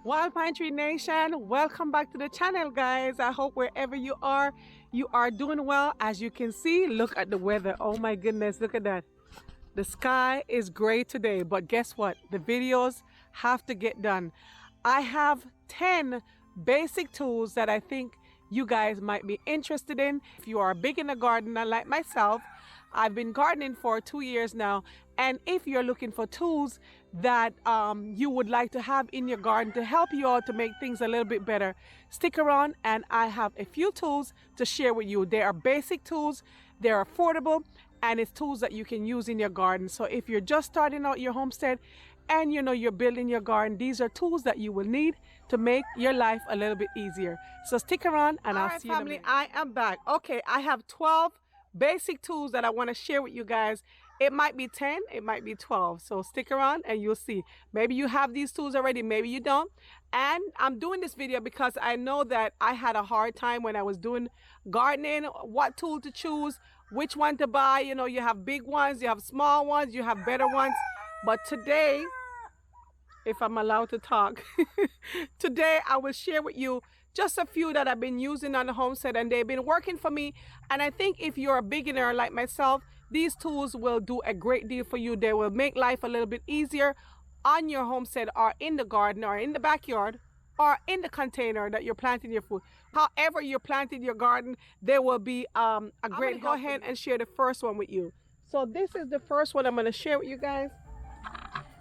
Wild Pine Tree Nation, welcome back to the channel, guys. I hope wherever you are doing well. As you can see, look at the weather. Oh my goodness, look at that. The sky is gray today, but guess what? The videos have to get done. I have 10 basic tools that I think you guys might be interested in. If you are big in a gardener like myself, I've been gardening for 2 years now, and if you're looking for tools that you would like to have in your garden to help you out to make things a little bit better, stick around and I have a few tools to share with you. They are basic tools, they're affordable, and it's tools that you can use in your garden. So if you're just starting out your homestead and you're building your garden, these are tools that you will need to make your life a little bit easier. So stick around and I'll see you in a minute. I am back. Okay, I have 12 basic tools that I want to share with you guys. It might be 10, it might be 12. So stick around and you'll see. Maybe you have these tools already, maybe you don't. And I'm doing this video because I know that I had a hard time when I was doing gardening, what tool to choose, which one to buy. You have big ones, you have small ones, you have better ones. But today, if I'm allowed to talk, today I will share with you just a few that I've been using on the homestead and they've been working for me. And I think if you're a beginner like myself, these tools will do a great deal for you. They will make life a little bit easier on your homestead or in the garden or in the backyard or in the container that you're planting your food. However you're planting your garden, there will be a great help. Go ahead and share the first one with you. So this is the first one I'm going to share with you guys.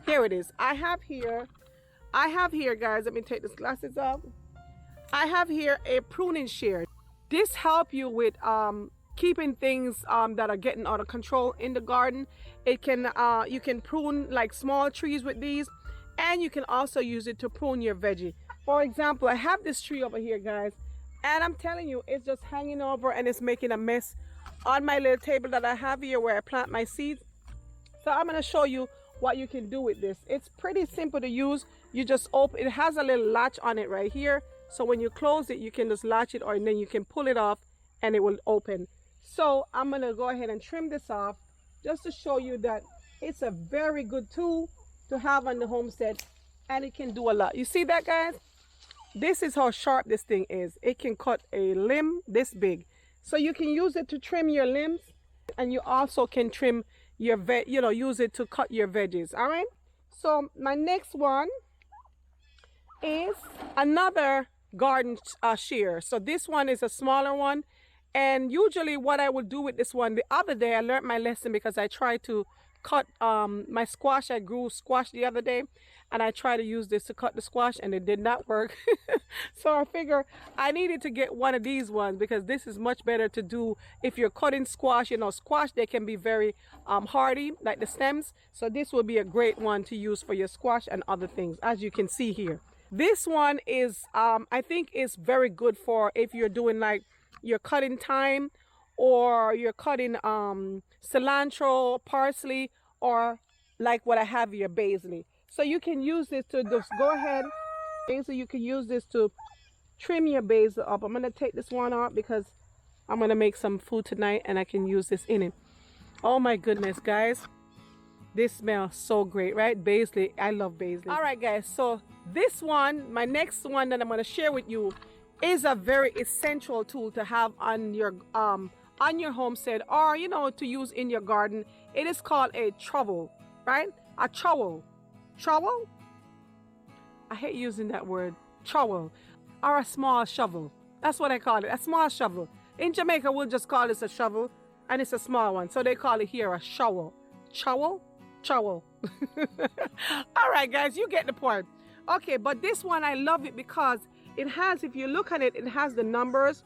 Here it is. I have here, guys, let me take these glasses off. I have here a pruning shear. This helps you with keeping things that are getting out of control in the garden. It can you can prune like small trees with these, and you can also use it to prune your veggie. For example, I have this tree over here, guys, and I'm telling you, it's just hanging over and it's making a mess on my little table that I have here where I plant my seeds. So I'm going to show you what you can do with this. It's pretty simple to use. You just open it. Has a little latch on it right here, so when you close it you can just latch it, and then you can pull it off and it will open. So I'm going to go ahead and trim this off just to show you that it's a very good tool to have on the homestead, and it can do a lot. You see that, guys? This is how sharp this thing is. It can cut a limb this big. So you can use it to trim your limbs, and you also can trim your use it to cut your veggies. All right? So my next one is another garden shear. So this one is a smaller one. And usually what I would do with this one, the other day I learned my lesson because I tried to cut my squash. I grew squash the other day and I tried to use this to cut the squash and it did not work. So I figure I needed to get one of these ones because this is much better to do if you're cutting squash. Squash, they can be very hardy, like the stems. So this would be a great one to use for your squash and other things, as you can see here. This one is, I think is very good for if you're doing like you're cutting thyme or you're cutting cilantro, parsley, or like what I have here, basil. So you can use this to just go ahead. So you can use this to trim your basil up. I'm going to take this one out because I'm going to make some food tonight and I can use this in it. Oh my goodness, guys. This smells so great, right? Basil. I love basil. All right, guys. So this one, my next one that I'm going to share with you, is a very essential tool to have on your homestead or to use in your garden. It is called a trowel, right? A trowel. Trowel? I hate using that word. Trowel. Or a small shovel. That's what I call it. A small shovel. In Jamaica, we'll just call this a shovel, and it's a small one. So they call it here a shovel. Trowel? Trowel. All right, guys, you get the point. Okay, but this one, I love it because it has, if you look at it, it has the numbers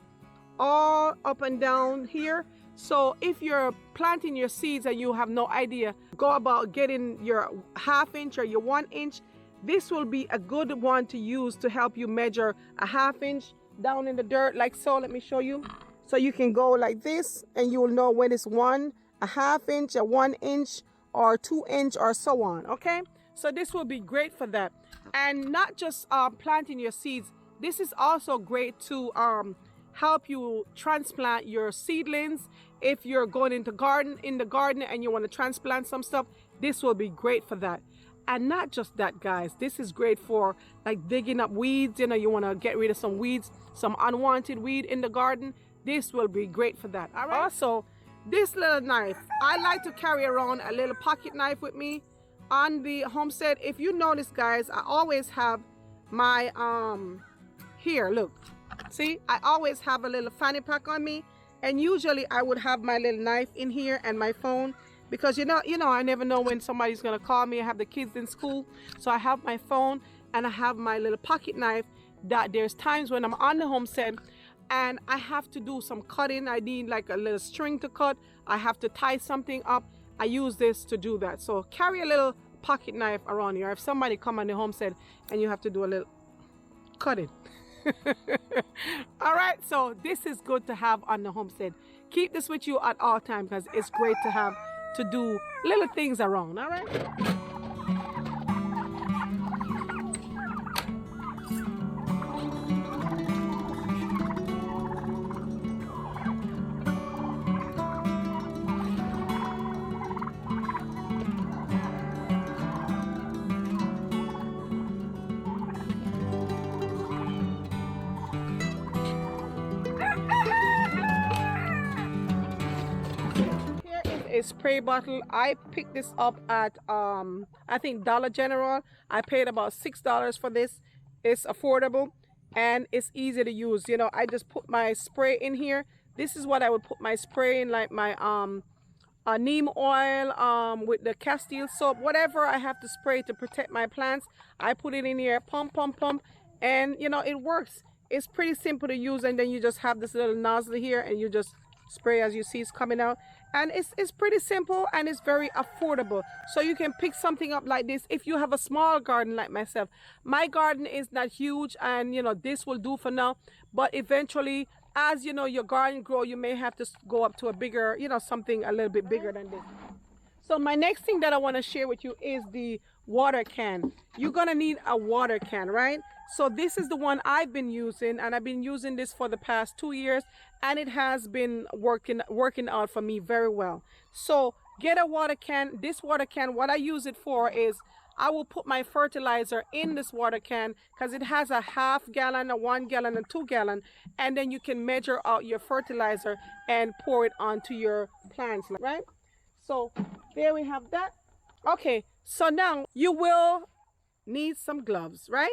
all up and down here. So if you're planting your seeds and you have no idea, go about getting your 1/2 inch or your 1 inch. This will be a good one to use to help you measure a 1/2 inch down in the dirt, like so. Let me show you. So you can go like this and you will know when it's 1, a 1/2 inch, a 1 inch, or 2 inch, or so on. Okay, so this will be great for that. And not just planting your seeds. This is also great to help you transplant your seedlings. If you're going into the garden and you want to transplant some stuff, this will be great for that. And not just that, guys, this is great for like digging up weeds. You know, you want to get rid of some weeds, some unwanted weed in the garden. This will be great for that. All right. Also, this little knife, I like to carry around a little pocket knife with me on the homestead. If you notice, guys, I always have my here, look, see, I always have a little fanny pack on me, and usually I would have my little knife in here and my phone, because you know I never know when somebody's gonna call me. I have the kids in school, so I have my phone and I have my little pocket knife, that there's times when I'm on the homestead and I have to do some cutting. I need like a little string to cut, I have to tie something up. I use this to do that. So carry a little pocket knife around here if somebody come on the homestead and you have to do a little cutting. All right, so this is good to have on the homestead. Keep this with you at all times because it's great to have to do little things around. All right. A spray bottle. I picked this up at I think Dollar General. I paid about $6 for this. It's affordable and it's easy to use. You know, I just put my spray in here. This is what I would put my spray in, like my neem oil with the Castile soap, whatever I have to spray to protect my plants. I put it in here, pump, and you know, it works. It's pretty simple to use, and then you just have this little nozzle here and you just spray. As you see, it's coming out, and it's pretty simple and it's very affordable. So you can pick something up like this if you have a small garden like myself. My garden is not huge, and you know, this will do for now, but eventually, as you know, your garden grow, you may have to go up to a bigger, you know, something a little bit bigger than this. So my next thing that I want to share with you is the water can. You're gonna need a water can, right? So this is the one I've been using, and I've been using this for the past 2 years, and it has been working out for me very well. So get a water can. This water can, what I use it for is I will put my fertilizer in this water can, because it has a half gallon, a 1 gallon, and 2 gallon, and then you can measure out your fertilizer and pour it onto your plants, right? So there we have that. Okay, so now you will need some gloves, right?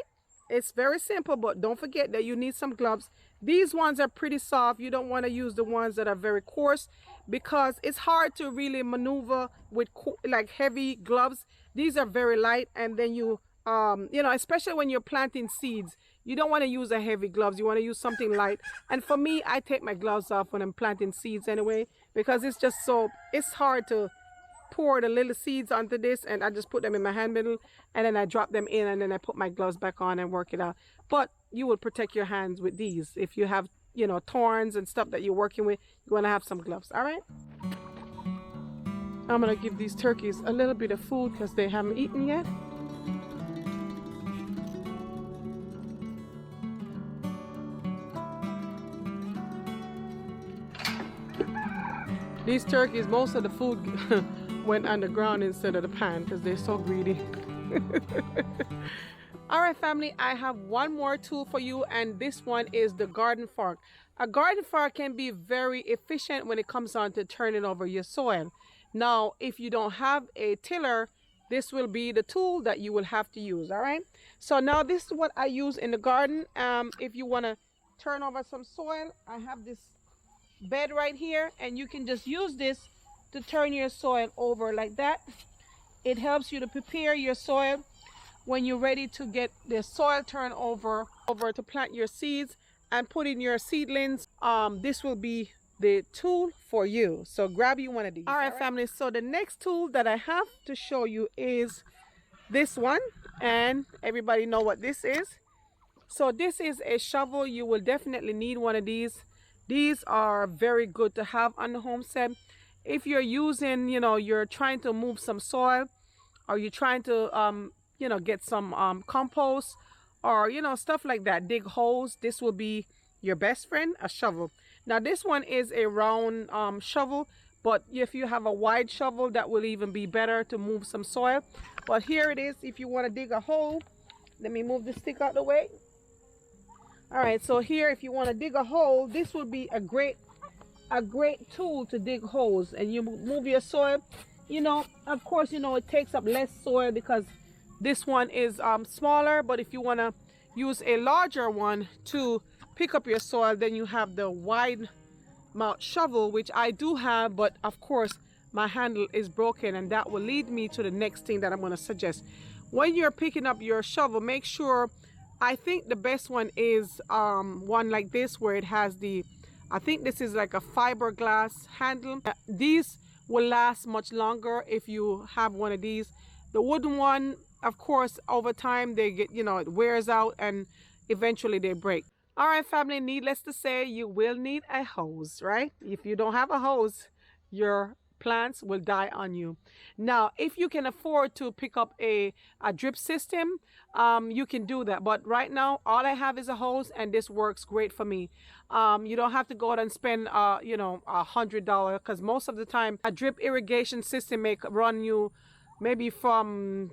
It's very simple, but don't forget that you need some gloves. These ones are pretty soft. You don't want to use the ones that are very coarse, because it's hard to really maneuver with like heavy gloves. These are very light, and then you know, especially when you're planting seeds, you don't want to use a heavy gloves. You want to use something light. And for me, I take my gloves off when I'm planting seeds anyway, because it's just so, it's hard to pour the little seeds onto this, and I just put them in my hand middle, and then I drop them in, and then I put my gloves back on and work it out. But you will protect your hands with these. If you have, you know, thorns and stuff that you're working with, you want to have some gloves. All right, I'm gonna give these turkeys a little bit of food because they haven't eaten yet. These turkeys, most of the food went underground instead of the pan because they're so greedy. All right, family, I have one more tool for you, and this one is the garden fork. A garden fork can be very efficient when it comes on to turning over your soil. Now, if you don't have a tiller, this will be the tool that you will have to use. All right, so now this is what I use in the garden. If you want to turn over some soil, I have this bed right here, and you can just use this to turn your soil over like that. It helps you to prepare your soil when you're ready to get the soil turned over to plant your seeds and put in your seedlings. This will be the tool for you. So grab you one of these. All right, family, so the next tool that I have to show you is this one, and everybody know what this is. So this is a shovel. You will definitely need one of these. These are very good to have on the homestead. If you're using, you know, you're trying to move some soil, or you're trying to, you know, get some compost, or, you know, stuff like that, dig holes, this will be your best friend, a shovel. Now, this one is a round shovel, but if you have a wide shovel, that will even be better to move some soil. But here it is. If you want to dig a hole, let me move the stick out the way. All right, so here, if you want to dig a hole, this would be a great tool to dig holes. And you move your soil, you know, of course, you know, it takes up less soil because this one is smaller. But if you want to use a larger one to pick up your soil, then you have the wide mouth shovel, which I do have, but of course my handle is broken, and that will lead me to the next thing that I'm going to suggest. When you're picking up your shovel, make sure, I think the best one is one like this, where it has the, I think this is like a fiberglass handle. These will last much longer if you have one of these. The wooden one, of course, over time they get, you know, it wears out and eventually they break. All right, family, needless to say, you will need a hose, right? If you don't have a hose, your plants will die on you. Now, if you can afford to pick up a drip system, you can do that. But right now, all I have is a hose, and this works great for me. You don't have to go out and spend, you know, $100, because most of the time, a drip irrigation system may run you maybe from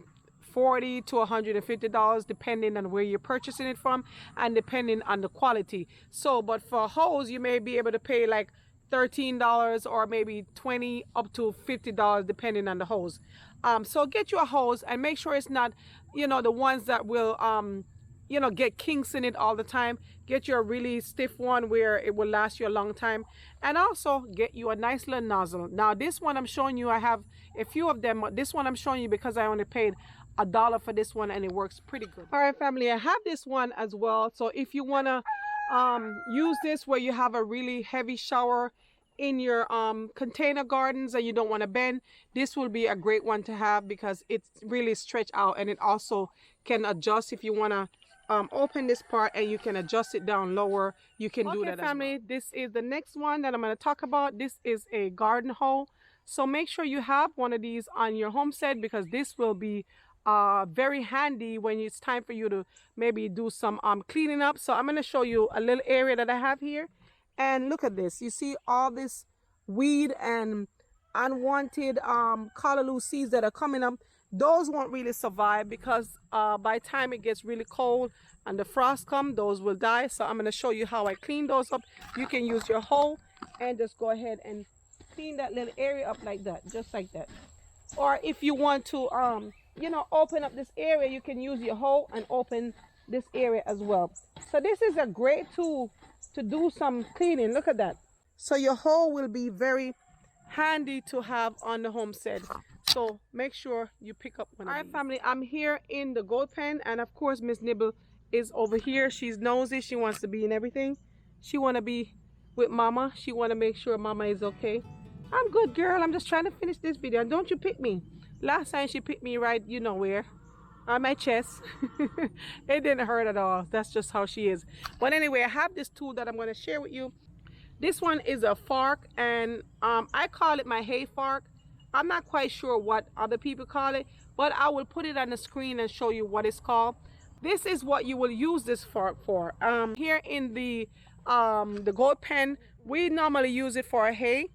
$40 to $150, depending on where you're purchasing it from and depending on the quality. So, but for a hose, you may be able to pay like $13 or maybe $20 up to $50, depending on the hose. So get you a hose and make sure it's not, you know, the ones that will, you know, get kinks in it all the time. Get you a really stiff one where it will last you a long time. And also get you a nice little nozzle. Now, this one I'm showing you, I have a few of them. This one I'm showing you because I only paid $1 for this one, and it works pretty good. All right, family, I have this one as well. So if you want to use this where you have a really heavy shower in your container gardens and you don't want to bend, this will be a great one to have because it's really stretched out, and it also can adjust. If you want to open this part and you can adjust it down lower, you can do that. Family, this is the next one that I'm going to talk about. This is a garden hoe. So make sure you have one of these on your homestead, because this will be very handy when it's time for you to maybe do some cleaning up. So I'm going to show you a little area that I have here, and look at this. You see all this weed and unwanted callaloo seeds that are coming up. Those won't really survive because by the time it gets really cold and the frost come, those will die. So I'm going to show you how I clean those up. You can use your hoe and just go ahead and clean that little area up like that, just like that. Or if you want to you know, open up this area, you can use your hoe and open this area as well. So this is a great tool to do some cleaning. Look at that. So your hoe will be very handy to have on the homestead. So make sure you pick up one. All right, family, I'm here in the goat pen, and of course Miss Nibble is over here. She's nosy. She wants to be in everything. She want to be with Mama. She want to make sure Mama is okay. I'm good, girl. I'm just trying to finish this video. And don't you pick me. Last time she picked me right, you know where, on my chest. It didn't hurt at all. That's just how she is. But anyway, I have this tool that I'm going to share with you. This one is a fork, and I call it my hay fork. I'm not quite sure what other people call it, but I will put it on the screen and show you what it's called. This is what you will use this fork for. Here in the goat pen, we normally use it for hay,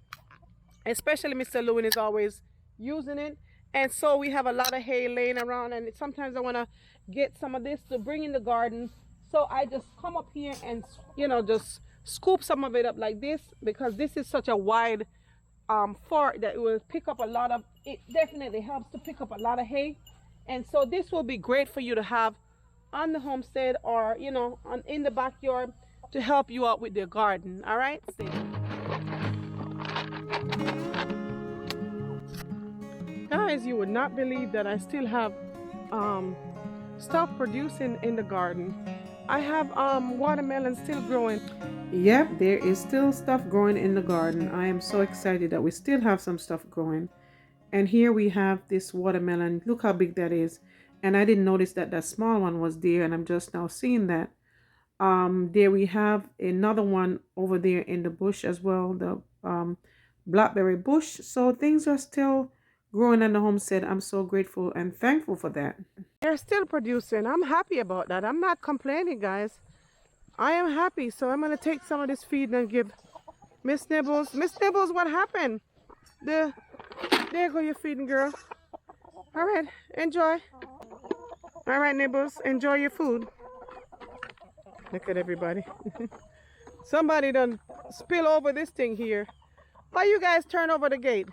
especially Mr. Lewin is always using it. And so we have a lot of hay laying around, and sometimes I want to get some of this to bring in the garden. So I just come up here and, you know, just scoop some of it up like this, because this is such a wide fork that it will pick up a lot of, it definitely helps to pick up a lot of hay. And so this will be great for you to have on the homestead, or, you know, in the backyard to help you out with your garden. All right. Guys, you would not believe that I still have stuff producing in the garden. I have watermelon still growing. Yep, there is still stuff growing in the garden. I am so excited that we still have some stuff growing. And here we have this watermelon. Look how big that is. And I didn't notice that that small one was there, and I'm just now seeing that. There we have another one over there in the bush as well, the blackberry bush. So things are still growing on the homestead. I'm so grateful and thankful for that. They're still producing. I'm happy about that. I'm not complaining, guys. I am happy. So I'm going to take some of this feed and give Miss Nibbles. Miss Nibbles, what happened? There go your feeding, girl. All right, enjoy. All right, neighbors, enjoy your food. Look at everybody. Somebody done spill over this thing here. Why you guys turn over the gate?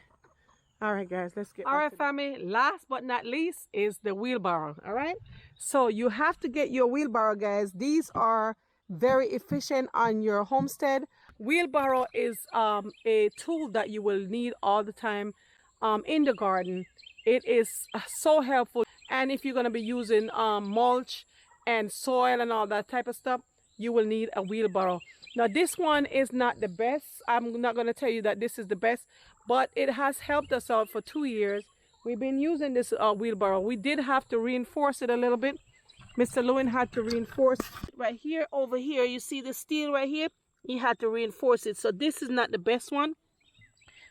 All right, guys, let's get. All right, family. Last but not least is the wheelbarrow. All right. So you have to get your wheelbarrow, guys. These are very efficient on your homestead. Wheelbarrow is a tool that you will need all the time in the garden. It is so helpful. And if you're going to be using mulch and soil and all that type of stuff, you will need a wheelbarrow. Now, this one is not the best. I'm not going to tell you that this is the best, but it has helped us out for 2 years. We've been using this wheelbarrow. We did have to reinforce it a little bit. Mr. Lewin had to reinforce right here, over here. You see the steel right here? He had to reinforce it. So this is not the best one.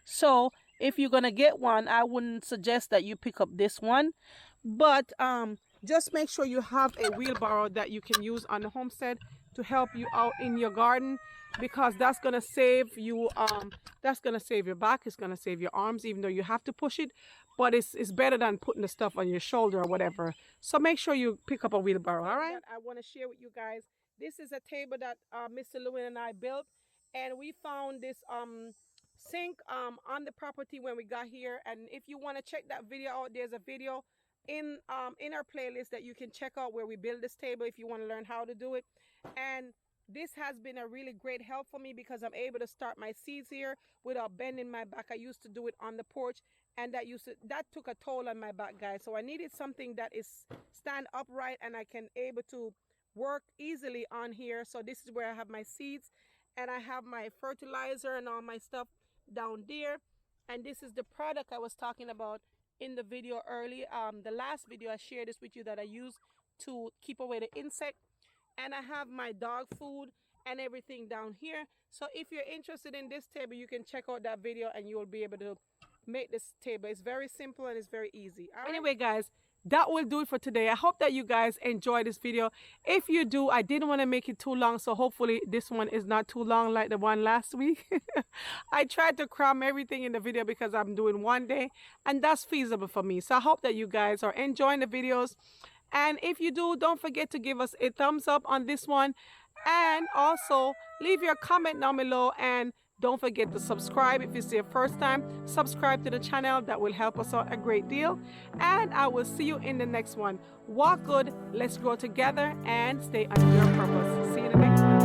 So if you're going to get one, I wouldn't suggest that you pick up this one. But just make sure you have a wheelbarrow that you can use on the homestead to help you out in your garden, because that's going to save you, that's going to save your back, it's going to save your arms, even though you have to push it, but it's better than putting the stuff on your shoulder or whatever. So make sure you pick up a wheelbarrow. All right, I want to share with you guys, this is a table that Mr. Lewin and I built, and we found this sink on the property when we got here. And if you want to check that video out, there's a video in our playlist that you can check out where we build this table if you want to learn how to do it. And this has been a really great help for me because I'm able to start my seeds here without bending my back. I used to do it on the porch, and that took a toll on my back, guys. So I needed something that is stand upright and I can able to work easily on here. So this is where I have my seeds, and I have my fertilizer and all my stuff down there. And this is the product I was talking about in the video earlier. The last video I shared this with you that I use to keep away the insect. And I have my dog food and everything down here. So if you're interested in this table, you can check out that video and you will be able to make this table. It's very simple and it's very easy. All right? Anyway, guys, that will do it for today. I hope that you guys enjoyed this video. If you do, I didn't want to make it too long, so hopefully this one is not too long like the one last week. I tried to cram everything in the video because I'm doing one day, and that's feasible for me. So I hope that you guys are enjoying the videos. And if you do, don't forget to give us a thumbs up on this one, and also leave your comment down below, and don't forget to subscribe if it's your first time. Subscribe to the channel. That will help us out a great deal. And I will see you in the next one. Walk good, let's grow together, and stay on your purpose. See you in the next one.